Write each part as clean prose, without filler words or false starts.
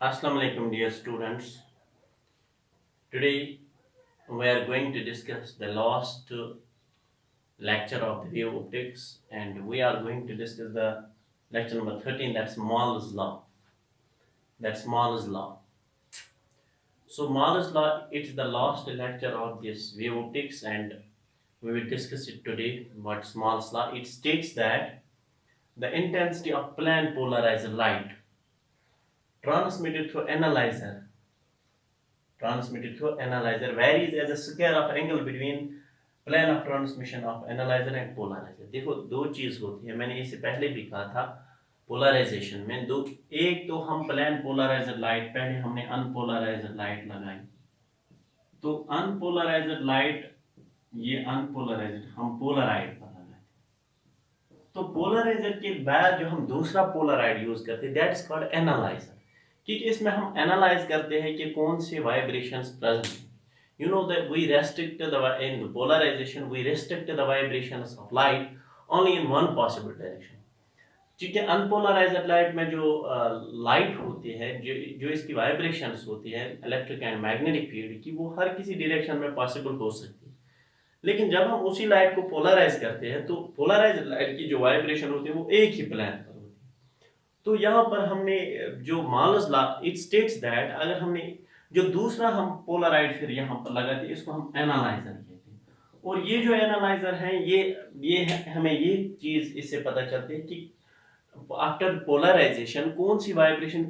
Assalamu alaikum, dear students. Today we are going to discuss the last lecture of the wave optics, and we are going to discuss the lecture number 13. That's Moore's law. That's Moore's law. So Moore's law, it's the last lecture of this wave optics, and we will discuss it today. What's Moore's law? It states that the intensity of plane polarized light transmitted through analyzer varies as a square of angle between plane of transmission of analyser and polariser. देखो दो चीज होती है, मैंने इसे पहले भी कहा था। पोलराइजेशन में दो, एक तो हम प्लान पोलराइजर लाइट, पहले हमने अनपोलराइजर लाइट लगाई, तो अनपोलराइजर लाइट, ये अनपोलराइजर हम पोलराइड पर लगाए, तो पोलराइजर के बाद जो हम दूसरा पोलराइड यूज करते हैं, दैट इज कॉल्ड एनालाइजर। क्योंकि इसमें हम एनालाइज करते हैं कि कौन से वाइब्रेशंस प्रेजेंट हैं। You know that we restrict in polarization we restrict the vibrations of light only in one possible direction। ठीक है, अनपोलराइज्ड लाइट में जो लाइट होती है, जो इसकी वाइब्रेशंस होती है इलेक्ट्रिक एंड मैग्नेटिक फील्ड की, वो हर किसी डायरेक्शन में पॉसिबल हो सकती है। लेकिन जब हम उसी लाइट को पोलराइज करते हैं, तो पोलराइज्ड लाइट की जो वाइब्रेशन होती है वो एक ही प्लेन पर होती है। तो यहाँ पर हमने जो Moore's law, it states that अगर हमने जो दूसरा हम पोलराइड फिर यहाँ पर लगाते हैं, इसको हम एनालाइजर कहते हैं। और ये जो एनालाइजर है, ये हमें ये चीज इससे पता चलती है कि आफ्टर पोलराइजेशन कौन सी वाइब्रेशन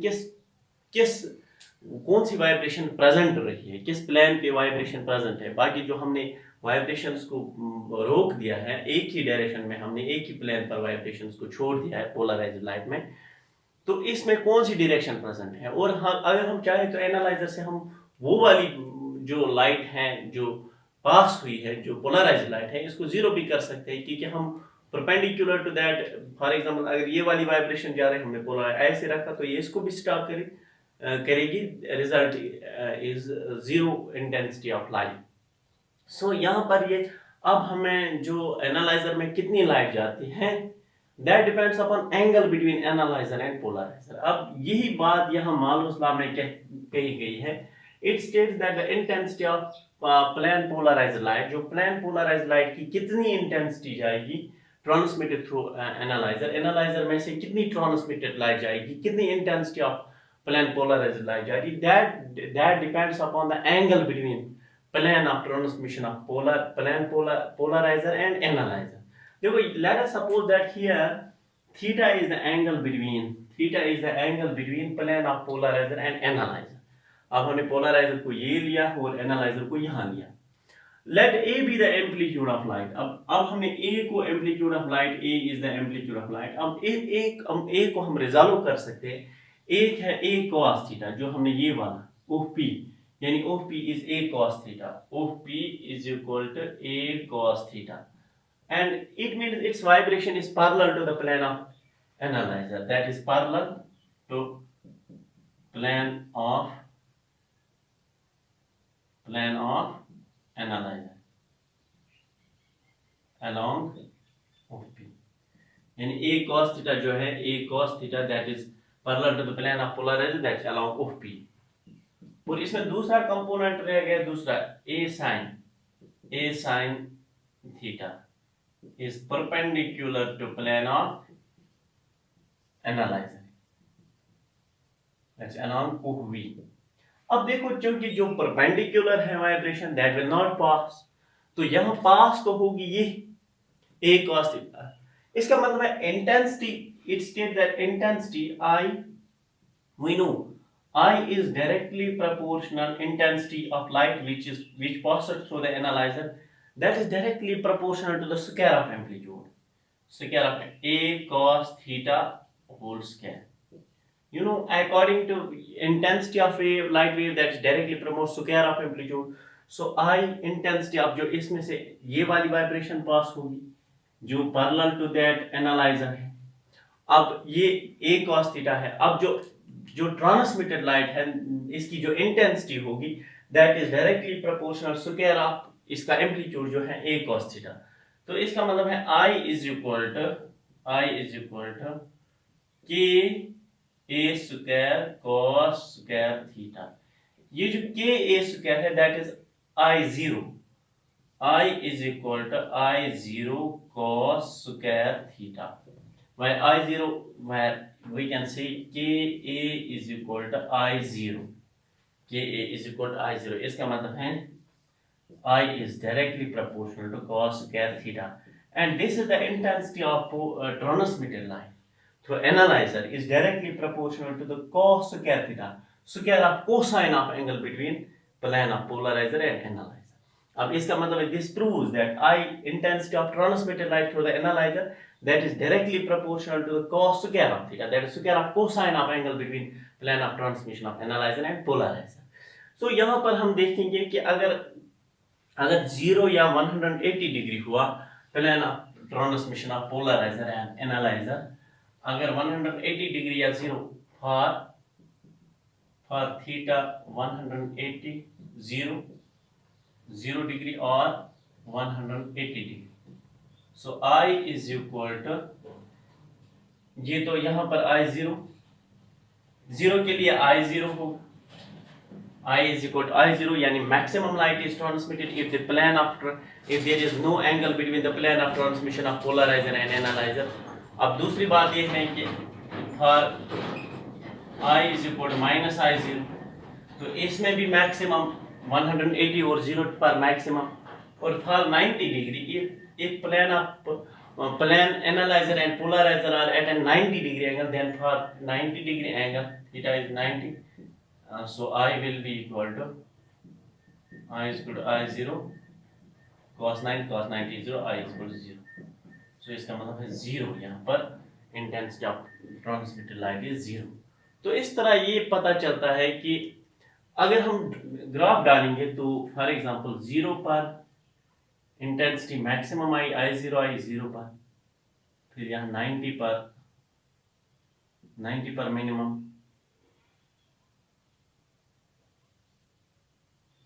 कौन सी वाइब्रेशन प्रेजेंट रही है, किस प्लेन पे वाइब्रेशन प्रेजेंट है। बाकी जो हमने वाइब्रेशंस को रोक दिया है, एक ही डायरेक्शन में हमने एक ही प्लेन पर वाइब्रेशंस को छोड़ दिया है पोलराइज्ड लाइट में, तो इसमें कौन सी डायरेक्शन प्रेजेंट है। और अगर हम चाहें तो एनालाइजर से हम वो वाली जो लाइट है जो पास हुई है, जो पोलराइज्ड लाइट है, इसको जीरो भी कर सकते हैं, क्योंकि हम perpendicular to that, for example अगर ये वाली वाइब्रेशन जा रही है, हमने पोलराइज ऐसे रखा, तो ये इसको भी स्टॉप करेगी। Result is zero intensity of light. So यहाँ पर ये, अब हमें जो एनालाइजर में कितनी लाइट जाती है, that depends upon angle between analyser and polariser. अब यही बात यहाँ Moore's लॉ में कही गई है। It states that the intensity of plane polarised light, जो प्लेन पोलराइज्ड लाइट की कितनी इंटेंसिटी जाएगी ट्रांसमिटेड थ्रू एनालाइजर में से कितनी ट्रांसमिटेड लाइट जाएगी, कितनी intensity of plane polarised light जाएगी, that depends upon the angle between plane of transmission of polarizer and analyzer। देखो, let us suppose that here theta is the angle between plane of polarizer and analyzer। अब हमने polariser को ये लिया और analyser को यहाँ लिया। Let A be the amplitude of light। अब हमने A को amplitude of light, A is the amplitude of light। अब A को हम रिजॉल्व कर सकते हैं। एक है A cos थीटा, जो हमने ये वाला OP, यानी OP is A cos theta। OP is equal to A cos theta, and it means its vibration is parallel to the plane of analyzer, that is parallel to plane of analyzer along OP। यानी A cos theta जो है, A cos theta that is parallel to the plane of polarizer, that's along OP। और इसमें दूसरा component रह गया, दूसरा A sin theta is perpendicular to plane of analyzer, that's along OV। अब देखो, क्योंकि जो परपेंडिकुलर है vibration, that will not pass, तो यहां पास तो होगी ये A cos theta। इसका मतलब है intensity, it state that intensity I, we know I is directly proportional intensity of light which passes through the analyzer, that is directly proportional to the square of amplitude, square of A cos theta whole square। You know, according to intensity of light wave, that is directly promotes square of amplitude। So I intensity of जो इसमें से ये वाली vibration pass होगी जो parallel to that analyser है। अब ये A cos थीटा है। अब जो ट्रांसमिटेड लाइट है, इसकी जो इंटेंसिटी होगी, that is directly proportional square of इसका एम्पलीट्यूड जो है A cos थीटा। तो इसका मतलब है I is equal to K a square cos square theta. ये जो के ए स्क्वायर है that is I0, I is equal to I0 cos square theta, where I0, where we can say KA is equal to I0, KA is equal to I0, इसका मतलब है I is directly proportional to cos square theta, and this is the intensity of transmitted line through analyzer is directly proportional to the cos square theta, square of cosine of angle between plane of polarizer and analyzer. अब इसका मतलब है this proves that I intensity of transmitted light through the analyzer that is directly proportional to the cos square of theta, that is square of cosine of angle between plane of transmission of analyzer and polarizer. So यहाँ पर हम देखेंगे कि अगर 0 या 180 degree हुआ plane of transmission of polariser and analyser, अगर 180 degree या 0 फॉर थीटा 180 0 डिग्री और 180 degree, so I is equal to, ये तो यहां पर I0 के लिए I0 होगा, I is equal to I0, यानी maximum light is transmitted if the plane of if there is no angle between the plane of transmission of polarizer and analyzer. अब दूसरी बात ये है कि for I is equal to minus I0, तो इसमें भी maximum 180 और 0 पर maximum, और for 90 degree if plane analyzer and polarizer are at a 90 degree angle, then for 90 degree angle theta is 90. So I will be equal to I0 cos 90 is 0, I is equal to 0. So इसका मतलब है 0, यहाँ पर intensity of transmitted light is 0. तो इस तरह ये पता चलता है कि अगर हम ग्राफ डालेंगे तो फॉर एग्जांपल 0 पर इंटेंसिटी मैक्सिमम I0 पर, फिर यहाँ 90 पर मिनिमम,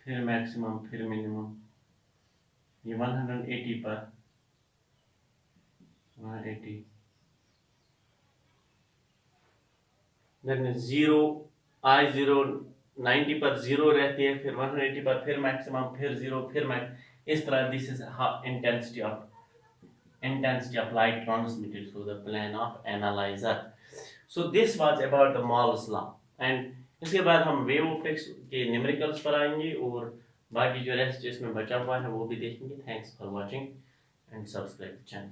फिर मैक्सिमम, फिर मिनिमम, ये 180 पर 180, देन 0 I0 90 पर 0 रहती है, फिर 180 पर फिर मैक्सिमम, फिर 0, फिर मैक्स, इस तरह this is intensity of light transmitted through the plane of analyzer. So this was about the Moore's law, and इसके बाद हम वेव ऑप्टिक्स के न्यूमेरिकल्स पर आएंगे और बाकी जो रेस्ट इसमें बचा हुआ है वो भी देखेंगे. Thanks for watching and subscribe the channel.